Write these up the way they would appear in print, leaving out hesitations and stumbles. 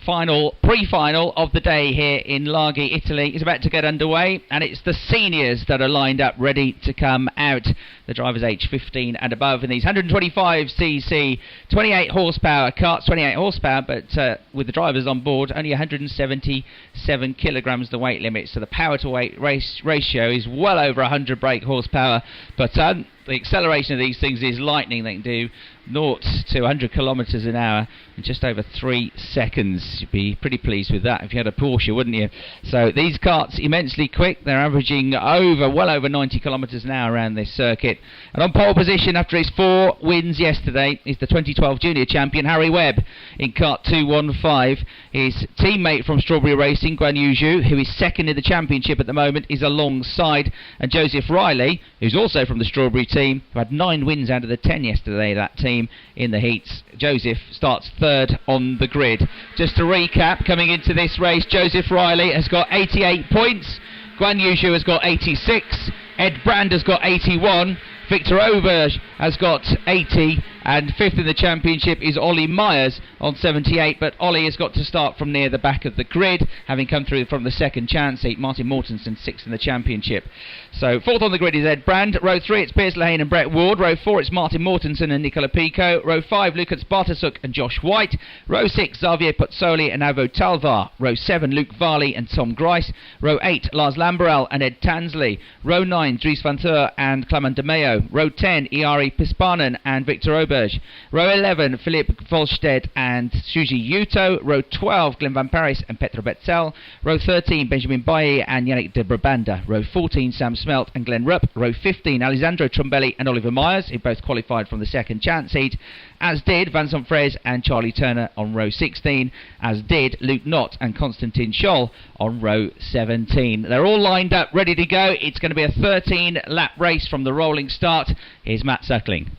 final, pre-final of the day here in Laghi, Italy is about to get underway, and it's the seniors that are lined up ready to come out. The drivers aged 15 and above in these 125cc, 28 horsepower carts, 28 horsepower, but with the drivers on board, only 177 kilograms the weight limit, so the power to weight ratio is well over 100 brake horsepower, but the acceleration of these things is lightning. They can do 0 to 100 kilometres an hour in just over 3 seconds. You'd be pretty pleased with that if you had a Porsche, wouldn't you? So these carts immensely quick. They're averaging well over 90 kilometres an hour around this circuit. And on pole position after his 4 wins yesterday is the 2012 junior champion Harry Webb in kart 215. His teammate from Strawberry Racing, Guan Yu Zhu, who is second in the championship at the moment, is alongside, and Joseph Riley, who's also from the Strawberry team, who had 9 wins out of the 10 yesterday, that team in the heats. Joseph starts third on the grid. Just to recap, coming into this race, Joseph Riley has got 88 points, Guan Yu Zhu has got 86, Ed Brand has got 81, Victor Auberge has got 80, and fifth in the championship is Ollie Myers on 78, but Ollie has got to start from near the back of the grid, having come through from the second chance seat. Martin Mortensen sixth in the championship. So fourth on the grid is Ed Brand. Row 3 it's Piers Lehane and Brett Ward. Row 4 it's Martin Mortensen and Nicola Pico. Row 5 Lukas Bartasuk and Josh White. Row 6 Xavier Pozzoli and Avo Talvar. Row 7 Luke Varley and Tom Grice. Row 8 Lars Lamberel and Ed Tansley. Row 9 Dries van Teur and Clement de Meo. Row 10 Iari Pispanen and Victor Auberge. Row 11 Philippe Volstead and Shuji Yuto. Row 12 Glenn Van Paris and Petra Betzel. Row 13 Benjamin Bailly and Yannick de Brabanda. Row 14 Sam Smelt and Glenn Rupp. Row 15 Alessandro Trombelli and Oliver Myers, who both qualified from the second chance seat, as did Vincent Fraise and Charlie Turner on row 16, as did Luke Knott and Konstantin Scholl on row 17. They're all lined up, ready to go. It's going to be a 13-lap race from the rolling start. Here's Matt Suckling.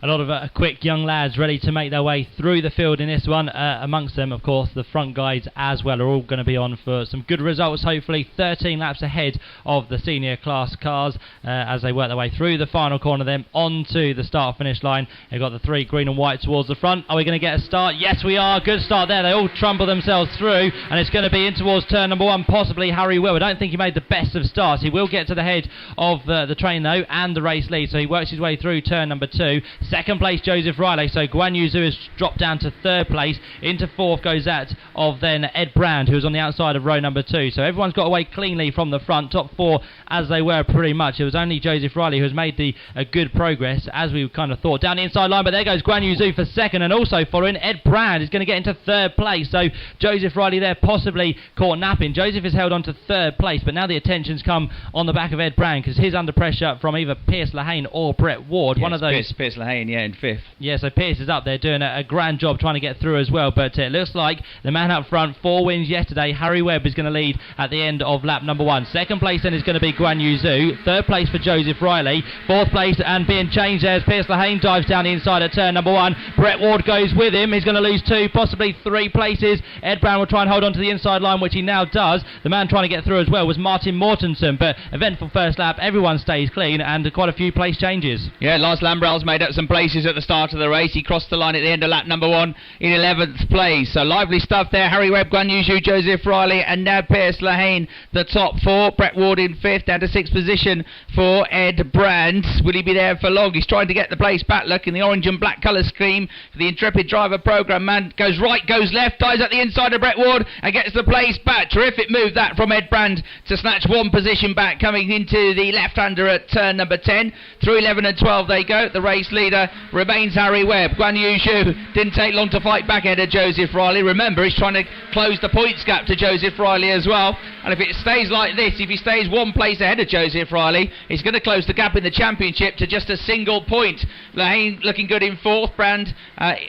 A lot of quick young lads ready to make their way through the field in this one. Amongst them, of course, the front guys as well are all going to be on for some good results, hopefully. 13 laps ahead of the senior class cars as they work their way through the final corner, then onto the start-finish line. They've got the 3 green and white towards the front. Are we going to get a start? Yes, we are. Good start there. They all trundle themselves through, and it's going to be in towards turn number 1, possibly Harry Will. I don't think he made the best of starts. He will get to the head of the train, though, and the race lead, so he works his way through turn number 2. Second place, Joseph Riley. So Guan Yu Zhu has dropped down to third place. Into fourth goes that of then Ed Brand, who was on the outside of row number 2. So everyone's got away cleanly from the front. Top 4 as they were pretty much. It was only Joseph Riley who has made a good progress, as we kind of thought. Down the inside line, but there goes Guan Yu Zhu for second, and also following Ed Brand is going to get into third place. So Joseph Riley there possibly caught napping. Joseph is held on to third place, but now the attention's come on the back of Ed Brand, because he's under pressure from either Piers Lehane or Brett Ward. Yes, one of those. Piers Lehane, yeah, in fifth. Yeah, so Pierce is up there doing a grand job trying to get through as well, but it looks like the man up front, 4 wins yesterday, Harry Webb, is going to lead at the end of lap number 1. Second place then is going to be Guan Yu Zhu. Third place for Joseph Riley. Fourth place, and being changed there as Piers Lehane dives down the inside at turn number 1. Brett Ward goes with him. He's going to lose 2, possibly 3 places. Ed Brown will try and hold on to the inside line, which he now does. The man trying to get through as well was Martin Mortensen, but eventful first lap. Everyone stays clean, and quite a few place changes. Yeah, Lars Lambrell's made up some places at the start of the race. He crossed the line at the end of lap number 1 in 11th place. So lively stuff there. Harry Webb, Guan Yu Zhu, Joseph Riley, and now Piers Lehane, the top 4. Brett Ward in 5th, down to 6th position for Ed Brand. Will he be there for long? He's trying to get the place back. Look, in the orange and black colour scheme for the Intrepid Driver Programme. Man goes right, goes left, dives at the inside of Brett Ward and gets the place back. Terrific move that from Ed Brand to snatch 1 position back, coming into the left-hander at turn number 10. Through 11 and 12 they go. The race leader remains Harry Webb. Guan Yu Zhu didn't take long to fight back ahead of Joseph Riley. Remember, he's trying to close the points gap to Joseph Riley as well. And if it stays like this, if he stays 1 place ahead of Joseph Riley, he's going to close the gap in the championship to just a single point. Lehane looking good in 4th. Brand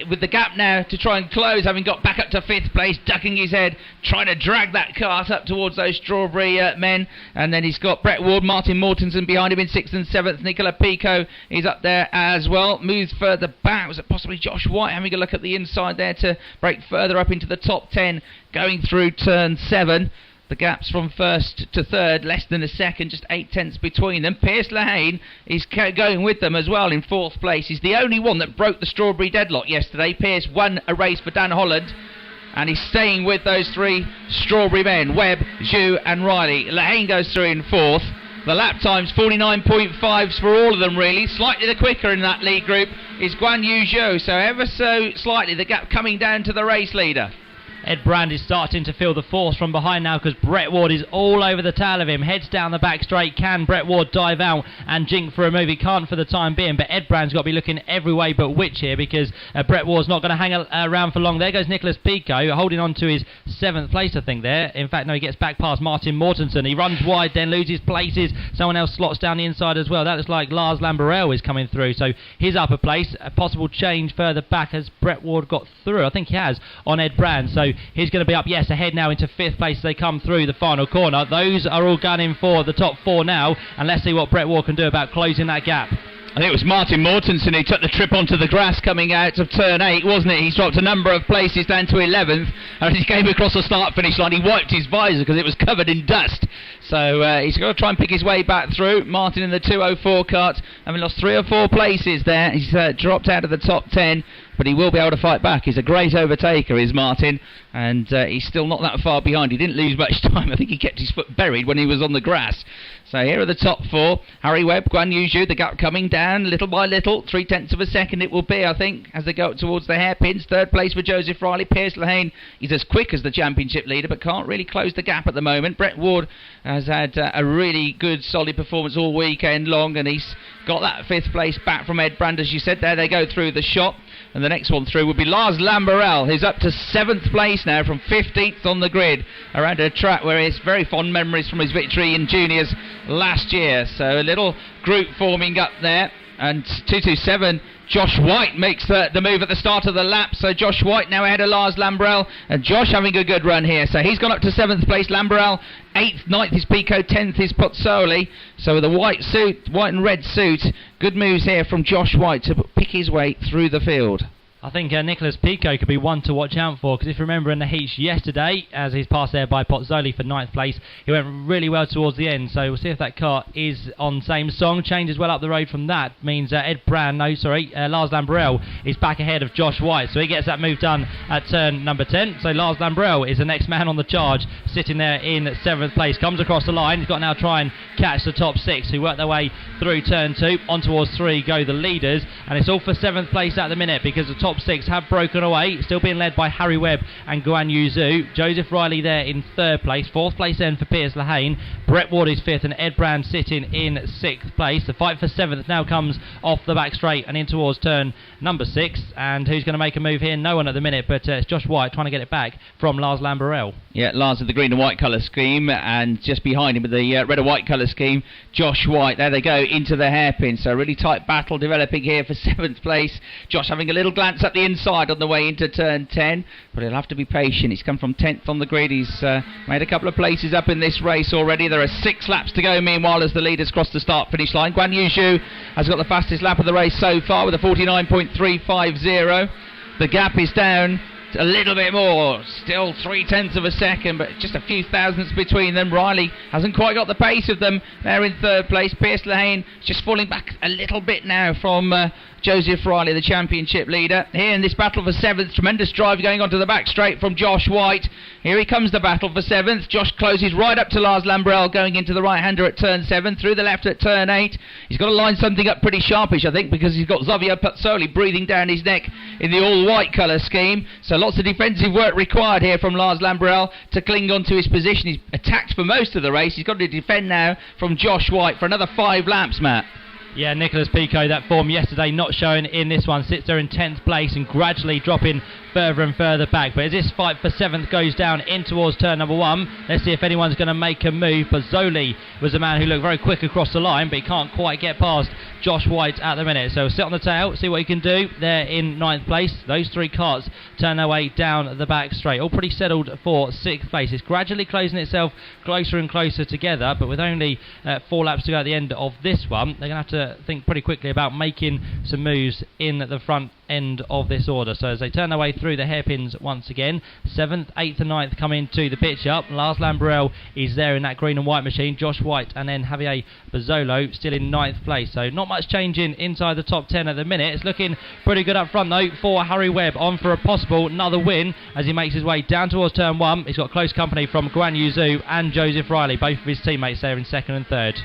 with the gap now to try and close, having got back up to 5th place, ducking his head, trying to drag that cart up towards those Strawberry men. And then he's got Brett Ward, Martin Mortensen behind him in 6th and 7th. Nicola Pico is up there as well. Moves further back. Was it possibly Josh White having a look at the inside there to break further up into the top 10, going through turn 7. The gaps from 1st to 3rd, less than a second, just 8 tenths between them. Piers Lehane is going with them as well in 4th place. He's the only one that broke the Strawberry deadlock yesterday. Piers won a race for Dan Holland and he's staying with those three Strawberry men, Webb, Zhu and Riley. Lehane goes through in fourth. The lap time's 49.5s for all of them, really. Slightly the quicker in that lead group is Guan Yu Zhou, so ever so slightly the gap coming down to the race leader. Ed Brand is starting to feel the force from behind now because Brett Ward is all over the tail of him. Heads down the back straight. Can Brett Ward dive out and jink for a move? He can't for the time being, but Ed Brand's got to be looking every way but which here because Brett Ward's not going to hang around for long. There goes Nicholas Pico holding on to his 7th place, I think, there. In fact, no, he gets back past Martin Mortensen. He runs wide, then loses places. Someone else slots down the inside as well. That looks like Lars Lamberel is coming through. So his upper place, a possible change further back. Has Brett Ward got through? I think he has on Ed Brand. So he's going to be up, yes, ahead now into 5th place as they come through the final corner. Those are all gunning for the top 4 now, and let's see what Brett Ward can do about closing that gap. I think it was Martin Mortensen who took the trip onto the grass coming out of turn 8, wasn't it? He's dropped a number of places down to 11th, and as he came across the start-finish line, he wiped his visor because it was covered in dust. So he's got to try and pick his way back through. Martin in the 204 cart, having lost 3 or 4 places there. He's dropped out of the top 10, but he will be able to fight back. He's a great overtaker, is Martin, and he's still not that far behind. He didn't lose much time. I think he kept his foot buried when he was on the grass. So here are the top 4. Harry Webb, Guan Yu Zhou, the gap coming down little by little. 0.3 of a second it will be, I think, as they go up towards the hairpins. 3rd place for Joseph Riley. Piers Lehane, he's as quick as the championship leader, but can't really close the gap at the moment. Brett Ward has had a really good, solid performance all weekend long, and he's got that 5th place back from Ed Brand, as you said. There they go through the shot. And the next one through will be Lars Lamberel, who's up to 7th place now from 15th on the grid around a track where he has very fond memories from his victory in juniors last year. So a little group forming up there. And 227, Josh White makes the move at the start of the lap. So Josh White now ahead of Lars Lamberel. And Josh having a good run here. So he's gone up to 7th place. Lamberel 8th, 9th is Pico, 10th is Pozzoli. So with a white and red suit, good moves here from Josh White to pick his way through the field. I think Nicholas Pico could be one to watch out for, because if you remember in the heats yesterday, as he's passed there by Pozzoli for 9th place, he went really well towards the end. So we'll see if that car is on same song. Changes well up the road from that. Means Lars Lamberel is back ahead of Josh White. So he gets that move done at turn number 10. So Lars Lamberel is the next man on the charge, sitting there in 7th place. Comes across the line. He's got to now try and catch the top 6, who work their way through turn 2. On towards 3 go the leaders. And it's all for 7th place at the minute, because the top 6 have broken away, still being led by Harry Webb and Guan Yu Zhou. Joseph Riley there in 3rd place. 4th place then for Piers Lehane. Brett Ward is 5th, and Ed Brand sitting in 6th place. The fight for 7th now comes off the back straight and in towards turn number 6. And who's going to make a move here? No one at the minute, but it's Josh White trying to get it back from Lars Lamberel. Yeah, Lars with the green and white colour scheme, and just behind him with the red and white colour scheme, Josh White. There they go into the hairpin. So a really tight battle developing here for 7th place. Josh having a little glance at the inside on the way into turn 10, but he'll have to be patient. He's come from 10th on the grid. He's made a couple of places up in this race already. There are 6 laps to go meanwhile as the leaders cross the start finish line. Guan Yu Zhou has got the fastest lap of the race so far with a 49.350. The gap is down a little bit more, still 0.3 of a second, but just a few thousandths between them. Riley hasn't quite got the pace of them. They're in 3rd place. Piers Lehane just falling back a little bit now from Joseph Riley, the championship leader. Here in this battle for 7th, tremendous drive going onto the back straight from Josh White. Here he comes, the battle for 7th. Josh closes right up to Lars Lamberel, going into the right-hander at turn 7, through the left at turn 8. He's got to line something up pretty sharpish, I think, because he's got Xavier Pozzoli breathing down his neck in the all-white colour scheme. So lots of defensive work required here from Lars Lamberel to cling on to his position. He's attacked for most of the race. He's got to defend now from Josh White for another 5 laps, Matt. Yeah, Nicholas Pico, that form yesterday not showing in this one, sits there in 10th place and gradually dropping further and further back. But as this fight for 7th goes down in towards turn number 1, let's see if anyone's going to make a move. Pozzoli was the man who looked very quick across the line, but he can't quite get past Josh White at the minute. So sit on the tail, see what he can do there in 9th place. Those 3 carts turn their way down the back straight. All pretty settled for 6th place. It's gradually closing itself closer and closer together, but with only 4 laps to go at the end of this one, they're going to have to think pretty quickly about making some moves in the front end of this order. So as they turn their way through the hairpins once again, 7th, 8th and 9th come into the pitch up. Lars Lambrel is there in that green and white machine. Josh White and then Javier Bozzolo still in 9th place. So not much changing inside the top 10 at the minute. It's looking pretty good up front though for Harry Webb, on for a possible another win as he makes his way down towards turn 1. He's got close company from Guan Yu Zhu and Joseph Riley, both of his teammates there in 2nd and 3rd.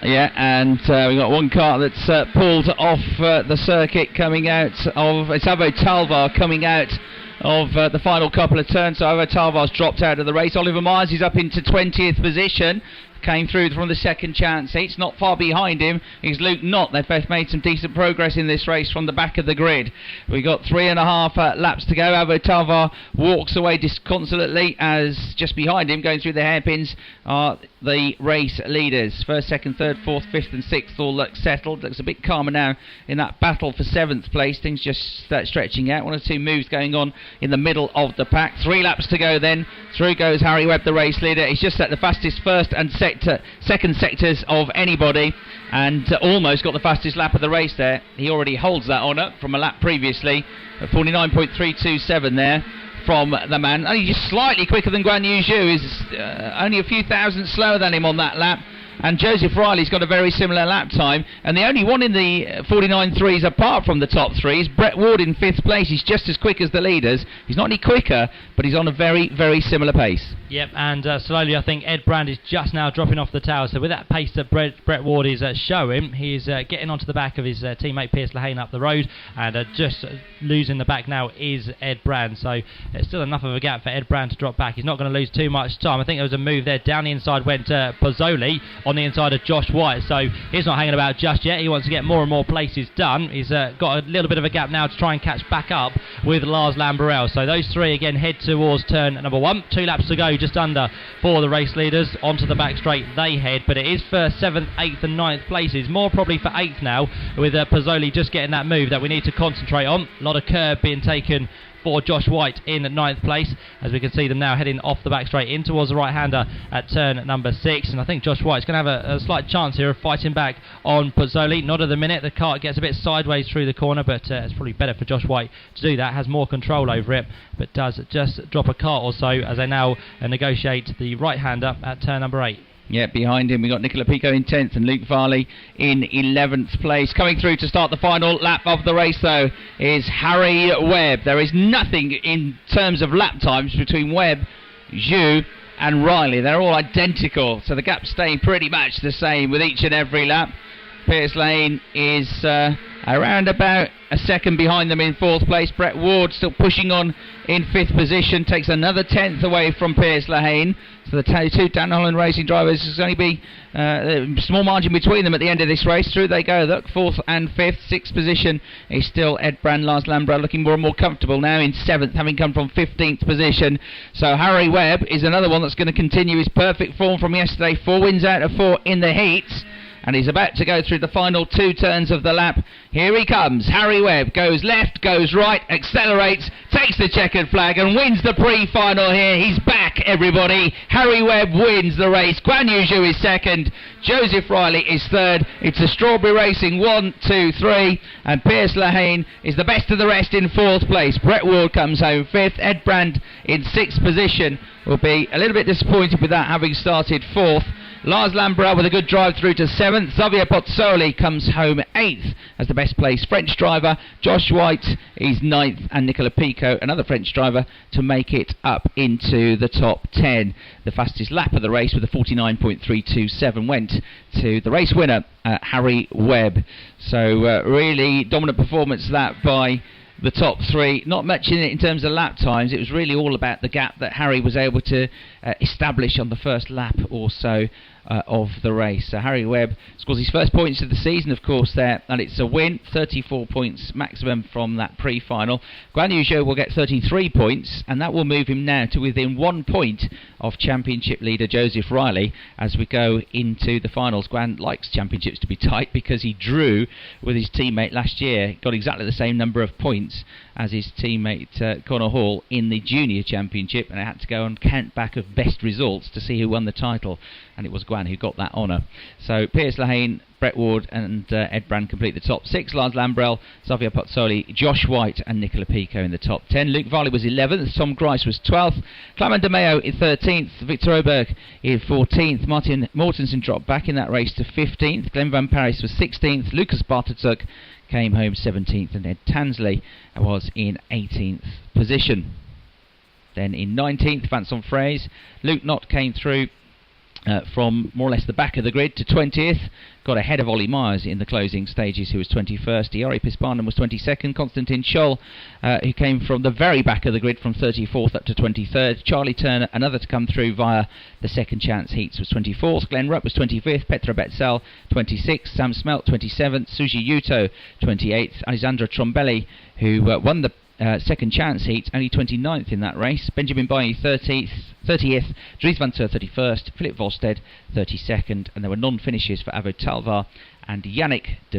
Yeah, and we've got one car that's pulled off the circuit coming out of... It's Avo Talvar coming out of the final couple of turns. So Avo Talvar's dropped out of the race. Oliver Myers is up into 20th position. Came through from the second chance. It's not far behind him is Luke Knott. They've both made some decent progress in this race from the back of the grid. We've got 3.5 laps to go. Avo Talvar walks away disconsolately as just behind him, going through the hairpins, are the race leaders. 1st, 2nd, 3rd, 4th, 5th and 6th all look settled. Looks a bit calmer now in that battle for 7th place. Things just start stretching out. 1 or 2 moves going on in the middle of the pack. 3 laps to go then. Through goes Harry Webb, the race leader. He's just set the fastest first and second sectors of anybody, and almost got the fastest lap of the race there. He already holds that honour from a lap previously at 49.327 there from the man. Only just slightly quicker than Guan Yu Zhu, is only a few thousandths slower than him on that lap. And Joseph Riley's got a very similar lap time, and the only one in the 49.3s apart from the top 3 is Brett Ward in 5th place. He's just as quick as the leaders. He's not any quicker, but he's on a very, very similar pace. Yep, and slowly I think Ed Brand is just now dropping off the tower. So with that pace that Brett Ward is showing, he's getting onto the back of his teammate Piers Lehane up the road, and just losing the back now is Ed Brand. So it's still enough of a gap for Ed Brand to drop back. He's not going to lose too much time. I think there was a move there. Down the inside went Pozzoli on the inside of Josh White, so he's not hanging about just yet. He wants to get more and more places done. He's got a little bit of a gap now to try and catch back up with Lars Lambrel. So those 3 again head towards turn number 1. 2 laps to go, just under for the race leaders. Onto the back straight they head, but it is for 7th, 8th and 9th places. More probably for 8th now, with Pozzoli just getting that move that we need to concentrate on. A lot of curb being taken for Josh White in 9th place, as we can see them now heading off the back straight in towards the right-hander at turn number 6, and I think Josh White's going to have a slight chance here of fighting back on Pozzoli. Not at the minute. The kart gets a bit sideways through the corner, but it's probably better for Josh White to do that. Has more control over it, but does just drop a kart or so as they now negotiate the right-hander at turn number 8. Yeah, behind him we got Nicola Pico in 10th and Luke Varley in 11th place. Coming through to start the final lap of the race though is Harry Webb. There is nothing in terms of lap times between Webb, Zhu and Riley. They're all identical, so the gap's staying pretty much the same with each and every lap. Piers Lehane is around about a second behind them in 4th place. Brett Ward still pushing on in 5th position, takes another 10th away from Piers Lehane. So the 2 Dan Holland Racing drivers, there's going to be a small margin between them at the end of this race. Through they go, look, 4th and 5th. 6th position is still Ed Brand. Lars Lambrel looking more and more comfortable now in 7th, having come from 15th position. So Harry Webb is another one that's going to continue his perfect form from yesterday. 4 wins out of 4 in the heats. And he's about to go through the final 2 turns of the lap. Here he comes. Harry Webb goes left, goes right, accelerates, takes the checkered flag and wins the pre-final here. He's back, everybody. Harry Webb wins the race. Guan Yu Zhu is 2nd. Joseph Riley is 3rd. It's a Strawberry Racing 1, 2, 3. And Piers Lehane is the best of the rest in 4th place. Brett Ward comes home 5th. Ed Brand in 6th position. Will be a little bit disappointed with that, having started 4th. Lars Lambrel with a good drive through to 7th. Xavier Pozzoli comes home 8th as the best placed French driver. Josh White is 9th, and Nicola Pico, another French driver, to make it up into the top 10. The fastest lap of the race with a 49.327 went to the race winner, Harry Webb. So really dominant performance that by the top 3. Not much in it in terms of lap times. It was really all about the gap that Harry was able to establish on the first lap or so of the race. So Harry Webb scores his first points of the season, of course, there, and it's a win. 34 points maximum from that pre-final. Guan Yu Zhou will get 33 points, and that will move him now to within 1 point of championship leader Joseph Riley as we go into the finals. Guan likes championships to be tight because he drew with his teammate last year, got exactly the same number of points as his teammate Connor Hall in the junior championship, and I had to go and count back of best results to see who won the title, and it was Guan who got that honour. So Piers Lehane Brett Ward and Ed Brand complete the top 6. Lars Lambrell, Xavier Pozzoli, Josh White and Nicola Pico in the top 10. Luke Varley was 11th, Tom Grice was 12th, Clement De Meo in 13th, Victor Oberg in 14th, Martin Mortensen dropped back in that race to 15th, Glenn Van Paris was 16th, Lucas Bartetzuk came home 17th, and Ed Tansley was in 18th position. Then in 19th, Vincent Fraze, Luke Knott came through from more or less the back of the grid to 20th, got ahead of Ollie Myers in the closing stages, who was 21st. Iori Pispanen was 22nd. Konstantin Scholl, who came from the very back of the grid from 34th up to 23rd. Charlie Turner, another to come through via the second chance heats, was 24th. Glenn Rupp was 25th. Petra Betzel 26th. Sam Smelt 27th. Suji Yuto 28th. Alessandro Trombelli, who won the second chance heat, only 29th in that race. Benjamin Bailly 30th, Dries van Ter 31st, Philip Volstead 32nd, and there were non-finishes for Avo Talvar and Yannick de